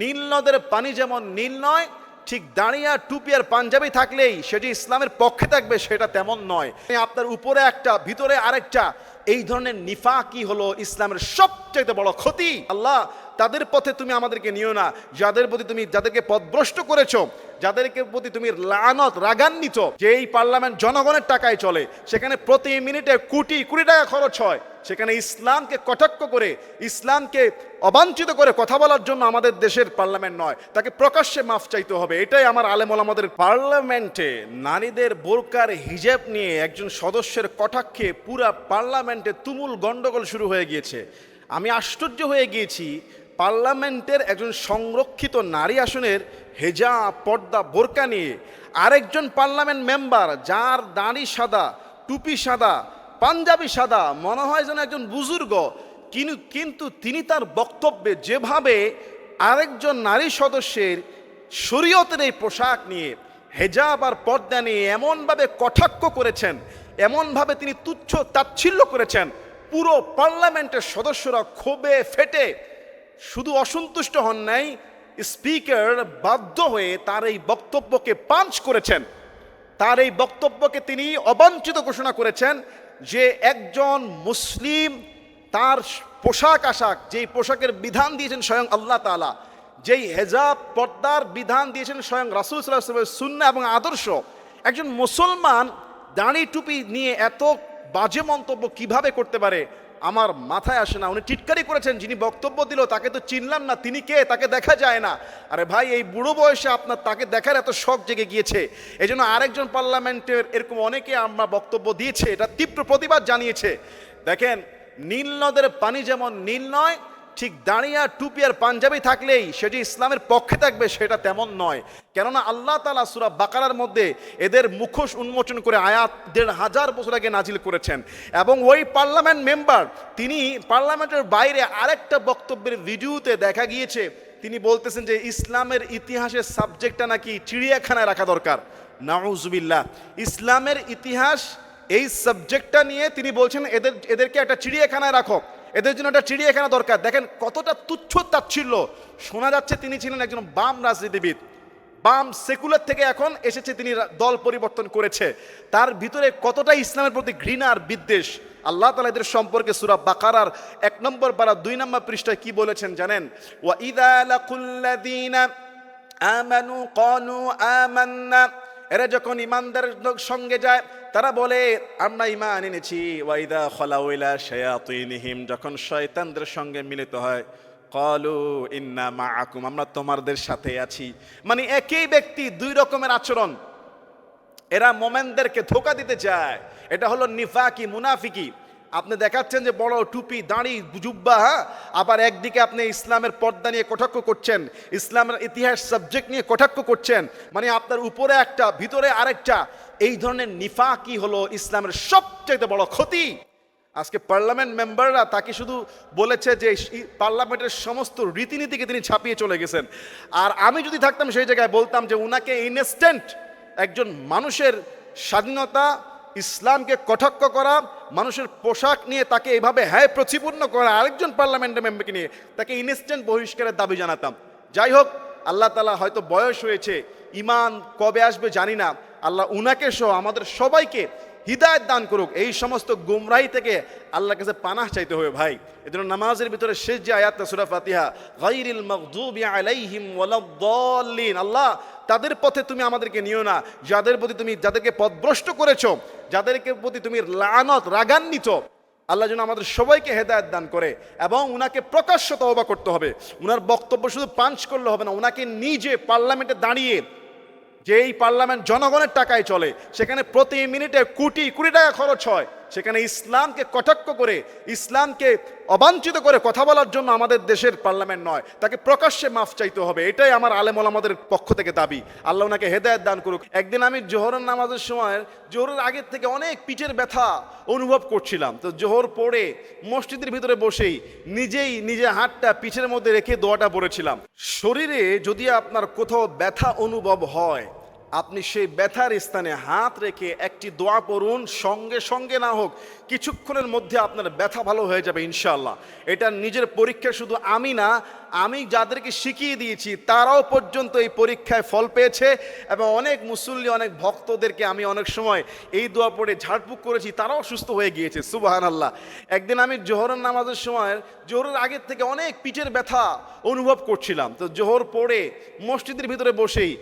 নীল নদের পানি যেমন নীল নয়, ঠিক দাঁড়িয়ে টুপি আর পাঞ্জাবি থাকলেই সেটি ইসলামের পক্ষে থাকবে সেটা তেমন নয়। আপনার উপরে একটা ভিতরে আরেকটা, এই ধরনের নিফাকি হলো ইসলামের সবচেয়ে বড় ক্ষতি। আল্লাহ তাদের পথে তুমি আমাদেরকে নিও না যাদেরকে পথভ্রষ্ট করেছো, যাদেরকে প্রতি তুমি লানত রাগান্বিত। যে এই পার্লামেন্ট জনগণের টাকায় চলে, সেখানে প্রতি মিনিটে কোটি কোটি টাকা খরচ হয়, সেখানে ইসলামকে কটাক্ষ করে, ইসলামকে অবাঞ্ছিত করে কথা বলার জন্য আমাদের দেশের পার্লামেন্ট নয়, তাকে প্রকাশ্যে মাফ চাইতে হবে। এটাই আমার আলেম ওলামাদের। পার্লামেন্টে নারীদের বোরকার হিজাব নিয়ে একজন সদস্যের কটাক্ষে পুরা পার্লামেন্টে তুমুল গন্ডগোল শুরু হয়ে গিয়েছে। আমি আশ্চর্য হয়ে গিয়েছি, পার্লামেন্টের একজন সংরক্ষিত নারী আসনের হেজাব পর্দা বোরকা নিয়ে আরেকজন পার্লামেন্ট মেম্বার, যার দাড়ি সাদা, টুপি সাদা, পাঞ্জাবি সাদা, মনে হয় যেন একজন বুজুর্গ, কিন্তু তিনি তার বক্তব্যে যেভাবে আরেকজন নারী সদস্যের শরীয়তের এই পোশাক নিয়ে, হেজাব আর পর্দা নিয়ে এমনভাবে কটাক্ষ করেছেন, এমনভাবে তিনি তুচ্ছ তাচ্ছিল্য করেছেন, পুরো পার্লামেন্টের সদস্যরা ক্ষোভে ফেটে শুধু অসন্তুষ্ট হন নাই, স্পিকার বাধ্য হয়ে তার এই বক্তব্যকে পাঞ্চ করেছেন। তার এই বক্তব্যকে তিনি অবাঞ্ছিত ঘোষণা করেছেন যে একজন মুসলিম তার পোশাক আশাক, যেই পোশাকের বিধান দিয়েছেন স্বয়ং আল্লাহ তাআলা, যেই হেজাব পর্দার বিধান দিয়েছেন স্বয়ং রাসূল সাল্লাল্লাহু আলাইহি ওয়াসাল্লামের সুন্নাহ এবং আদর্শ, একজন মুসলমান দাড়ি টুপি নিয়ে এত বাজে মন্তব্য কিভাবে করতে পারে আমার মাথায় আসে না। উনি টিটকারি করেছেন, যিনি বক্তব্য দিল তাকে তো চিনলাম না, তিনি কে, তাকে দেখা যায় না। আরে ভাই, এই বুড়ো বয়সে আপনার তাকে দেখার এত শখ জেগে গিয়েছে, এই জন্য আরেকজন পার্লামেন্টের এরকম অনেকে আমরা বক্তব্য দিয়েছে, এটা তীব্র প্রতিবাদ জানিয়েছে। দেখেন, নীল নদের পানি যেমন নীল নয়, ঠিক দাঁড়িয়ে টুপি আর পাঞ্জাবি থাকলেই সেটি ইসলামের পক্ষে থাকবে সেটা তেমন নয়। কেননা আল্লাহ তাআলা সূরা বাকারার মধ্যে এদের মুখোশ উন্মোচন করে আয়াত ১৫০০ বছর আগে নাজিল করেছেন। এবং ওই পার্লামেন্ট মেম্বার, তিনি পার্লামেন্টের বাইরে আরেকটা বক্তব্যের ভিডিওতে দেখা গিয়েছে, তিনি বলতেছেন যে ইসলামের ইতিহাসের সাবজেক্টটা নাকি চিড়িয়াখানায় রাখা দরকার। নাউজুবিল্লাহ, ইসলামের ইতিহাস এই সাবজেক্টটা নিয়ে তিনি বলছেন এদেরকে একটা চিড়িয়াখানায় রাখো, এদের জন্য একটা চিড়িয়াখানা দরকার। দেখেন কতটা তুচ্ছ তাচ্ছিল্য। শোনা যাচ্ছে তিনি ছিলেন একজন বাম রাজনীতিবিদ, বাম সেকুলার থেকে এখন এসেছে, তিনি দল পরিবর্তন করেছে। তার ভিতরে কতটা ইসলামের প্রতি ঘৃণা আর বিদ্বেষ। আল্লাহ তাআলা এদের সম্পর্কে সূরা বাকারার ১ নম্বর পারা ২ নম্বর পৃষ্ঠায় কি বলেছেন জানেন? ওয়া ইযা লাকুল্লাযীনা আমানু ক্বালু আমান্না, এরা যখন ঈমানদারদের সঙ্গে যায় তারা বলে আমরা ঈমান এনেছি। ওয়া ইযা খালাউ ইলা শায়াতিনহিম, যখন শয়তানদের সঙ্গে মিলিত হয় ক্বালু ইন্না মাআকুম, আমরা তোমাদের সাথে আছি। মানে একই ব্যক্তি, দুই রকমের আচরণ। এরা মোমেনদেরকে ধোঁকা দিতে চায়, এটা হলো নিফাকি, মুনাফিকি। আপনি দেখাচ্ছেন যে বড় টুপি, দাড়ি, জুব্বা, আবার একদিকে আপনি ইসলামের পর্দা নিয়ে কটাক্ষ করছেন, ইসলামের ইতিহাস সাবজেক্ট নিয়ে কটাক্ষ করছেন। মানে আপনার উপরে একটা ভিতরে আরেকটা, এই ধরনের নিফাকি হলো ইসলামের সবচেয়ে বড় ক্ষতি। আজকে পার্লামেন্ট মেম্বাররা তাকে শুধু বলেছে যে পার্লামেন্টের সমস্ত রীতিনীতিকে তিনি ছাপিয়ে চলে গেছেন। আর আমি যদি থাকতাম সেই জায়গায় বলতাম যে উনাকে ইনস্ট্যান্ট একজন মানুষের স্বাধীনতা, ইসলামকে কটাক্ষ করা, মানুষের পোশাক নিয়ে তাকে এইভাবে হ্যায় প্রতিপূর্ণ করা, আরেকজন পার্লামেন্টের মেম্বারকে নিয়ে তাকে ইনস্ট্যান্ট বহিষ্কারের দাবি জানাতাম। যাই হোক, আল্লাহ তাআলা হয়তো বয়স হয়েছে, ঈমান কবে আসবে জানি না, আল্লাহ উনাকে সহ আমাদের সবাইকে হিদায়াত দান করুক। এই সমস্ত গুমরাহি থেকে আল্লাহর কাছে পানাহ চাইতে হবে ভাই। এজন্য নামাজের ভিতরে শেষ যে আয়াতটা সূরা ফাতিহা, গায়রিল মাগদুবি আলাইহিম ওয়ালাদ-দাল্লিন, আল্লাহ তাদের পথে তুমি আমাদেরকে নিও না যাদেরকে পথভ্রষ্ট করেছো, যাদেরকে প্রতি তুমি লানত রাগান্বিত। আল্লাহ যেন আমাদের সবাইকে হেদায়েত দান করে। এবং উনাকে প্রকাশ্য তওবা করতে হবে। উনার বক্তব্য শুধু পাঞ্চ করলে হবে না, উনাকে নিজে পার্লামেন্টে দাঁড়িয়ে, যে এই পার্লামেন্ট জনগণের টাকায় চলে, সেখানে প্রতি মিনিটে কোটি কোটি টাকা খরচ হয়, সেখানে ইসলামকে কটাক্ষ করে, ইসলামকে অবাঞ্ছিত করে কথা বলার জন্য আমাদের দেশের পার্লামেন্ট নয়, তাকে প্রকাশ্যে মাফ চাইতে হবে। এটাই আমার আলেম ওলামাদের পক্ষ থেকে দাবি। আল্লাহ ওনাকে হেদায়েত দান করুক। একদিন আমি জোহরের নামাজের সময়, জোহরের আগের থেকে অনেক পিঠের ব্যথা অনুভব করছিলাম, তো জোহর পড়ে মসজিদের ভিতরে বসেই নিজে হাতটা পিঠের মধ্যে রেখে দোয়াটা পড়েছিলাম। শরীরে যদি আপনার কোথাও ব্যথা অনুভব হয়, আপনি সেই ব্যথার স্থানে হাত রেখে একটি দোয়া পড়ুন, সঙ্গে সঙ্গে না হোক কিছুক্ষণের মধ্যে আপনার ব্যথা ভালো হয়ে যাবে ইনশাআল্লাহ। এটা নিজের পরীক্ষা শুধু আমি না, আমি যাদেরকে শিখিয়ে দিয়েছি তারাও পর্যন্ত এই পরীক্ষায় ফল পেয়েছে, এবং অনেক মুসল্লি অনেক ভক্তদেরকে আমি অনেক সময় এই দোয়া পড়ে ঝাড়ফুঁক করেছি, তারাও সুস্থ হয়ে গিয়েছে। সুবহানাল্লাহ। একদিন আমি জোহরের নামাজের সময় জোহরের আগের থেকে অনেক পিঠের ব্যথা অনুভব করছিলাম, তো জোহর পড়ে মসজিদের ভিতরে বসেই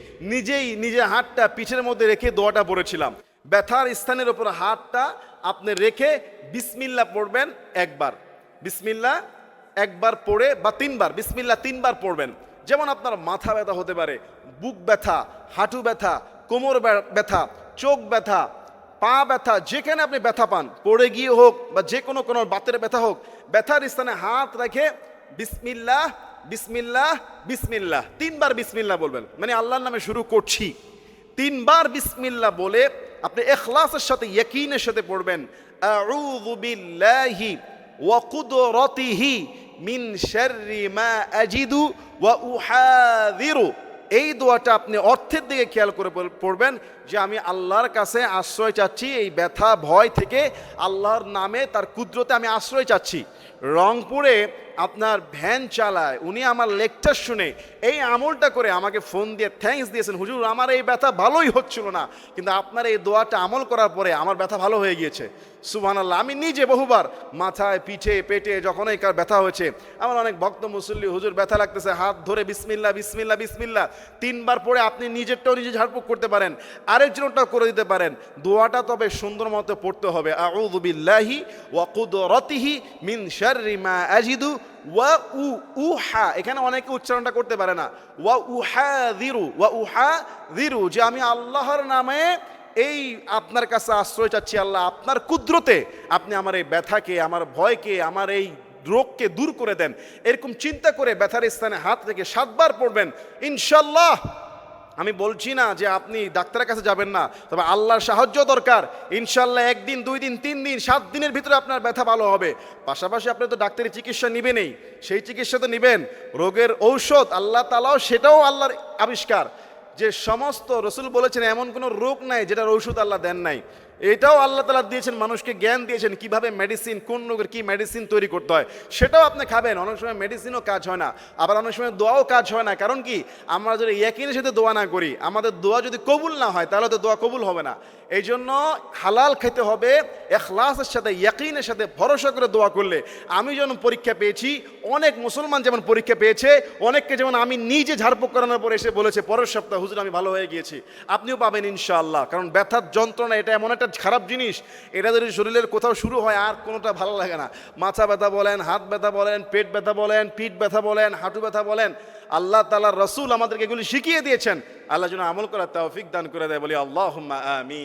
নিজের হাতটা পিঠের মধ্যে রেখে দোয়াটা পড়েছিলাম। ব্যথার স্থানের উপর হাতটা আপনি রেখে বিসমিল্লাহ পড়বেন একবার, বিসমিল্লাহ একবার পড়ে, বা তিনবার বিসমিল্লাহ তিনবার পড়বেন। যেমন আপনার মাথা ব্যথা হতে পারে, বুক ব্যথা, হাঁটু ব্যথা, কোমর ব্যথা, চোখ ব্যথা, পা ব্যথা, যেখানে আপনি ব্যথা পান, পড়ে গিয়ে হোক বা যে কোনো বাতের ব্যথা হোক, ব্যথার স্থানে হাত রেখে বিসমিল্লাহ বিসমিল্লাহ বিসমিল্লাহ তিনবার বিসমিল্লাহ বলবেন, মানে আল্লাহর নামে শুরু করছি। তিনবার বিসমিল্লাহ বলে আপনি ইখলাসের সাথে ইয়াকিনের সাথে পড়বেন, আউযু বিল্লাহি ওয়া কুদরাতিহি মিন শাররি মা আজিদু ওয়া উহাযিরু। এই দোয়াটা আপনি অর্থের দিকে খেয়াল করে পড়বেন যে আমি আল্লাহর কাছে আশ্রয় চাচ্ছি এই ব্যথা ভয় থেকে, আল্লাহর নামে তার কুদরতে আমি আশ্রয় চাচ্ছি। রংপুরে আপনার ভ্যান চালায়, উনি আমার লেকচার শুনে এই আমলটা করে আমাকে ফোন দিয়ে থ্যাঙ্কস দিয়েছেন, হুজুর আমার এই ব্যথা ভালোই হচ্ছিল না, কিন্তু আপনার এই দোয়াটা আমল করার পরে আমার ব্যথা ভালো হয়ে গিয়েছে। সুবহানাল্লাহ। আমি নিজে বহুবার মাথায় পিঠে পেটে যখনই কার ব্যথা হয়েছে, আমার অনেক ভক্ত মুসল্লি, হুজুর ব্যথা লাগতেছে, হাত ধরে বিসমিল্লাহ বিসমিল্লাহ বিসমিল্লাহ তিনবার পড়ে আপনি নিজেরটাও নিজে ঝাড়ফুঁক করতে পারেন, আরেকজনটাও করে দিতে পারেন। দোয়াটা তবে সুন্দর মতো পড়তে হবে, আউযু বিল্লাহি ওয়া কুদরাতিহি মিন শাররি মা আজিদু ওয়া উহা, এখানে অনেকে উচ্চারণটা করতে পারে না, ওয়া উহাযিরু, যে আমি আল্লাহর নামে এই আপনার কাছে আশ্রয় চাচ্ছি, আল্লাহ আপনার কুদরতে আপনি আমার এই ব্যথাকে, আমার ভয়কে, আমার এই রোগকে দূর করে দেন। এরকম চিন্তা করে ব্যথার স্থানে হাত রেখে 7 বার পড়বেন ইনশাল্লাহ। আমি বলছি না যে আপনি ডাক্তারের কাছে যাবেন না, তবে আল্লাহর সাহায্য দরকার। ইনশাল্লাহ 1 দিন 2 দিন 3 দিন 7 দিনের ভিতরে আপনার ব্যথা ভালো হবে। পাশাপাশি আপনি তো ডাক্তারি চিকিৎসা নেবেনই, সেই চিকিৎসা তো নেবেন, রোগের ঔষধ আল্লাহ তাআলাও সেটাও আল্লাহর আবিষ্কার, যে সমস্ত রসুল বলেছেন এমন কোনো রোগ নাই যেটার ঔষধ আল্লাহ দেন নাই, এটাও আল্লাহ তাআলা দিয়েছেন, মানুষকে জ্ঞান দিয়েছেন কিভাবে মেডিসিন, কোন রোগের কি মেডিসিন তৈরি করতে হয়, সেটাও আপনি খাবেন। অনেক সময় মেডিসিনও কাজ হয় না, আবার অনেক সময় দোয়াও কাজ হয় না। কারণ কি, আমরা যদি ইয়াকিনের সাথে দোয়া না করি, আমাদের দোয়া যদি কবুল না হয়, তাহলে তো দোয়া কবুল হবে না। এই জন্য হালাল খেতে হবে, ইখলাসের সাথে ইয়াকিনের সাথে ভরসা করে দোয়া করলে। আমি যেমন পরীক্ষা পেয়েছি, অনেক মুসলমান যেমন পরীক্ষা পেয়েছে, অনেককে যেমন আমি নিজে ঝাড়ফুঁক করানোর পরে এসে বলেছে পরের সপ্তাহ হুজুর আমি ভালো হয়ে গিয়েছি, আপনিও পাবেন ইনশাআল্লাহ। কারণ ব্যথার যন্ত্রণা এটা এমন একটা খারাপ জিনিস, এটা যদি শরীরের কোথাও শুরু হয় আর কোনোটা ভালো লাগে না। মাথা ব্যথা বলেন, হাত ব্যথা বলেন, পেট ব্যথা বলেন, পিঠ ব্যথা বলেন, হাঁটু ব্যথা বলেন, আল্লাহ তাআলার রাসূল আমাদেরকে এগুলি শিখিয়ে দিয়েছেন। আল্লাহ যেন আমল করার তৌফিক দান করে দেয়, বলি আল্লাহুম্মা আমিন।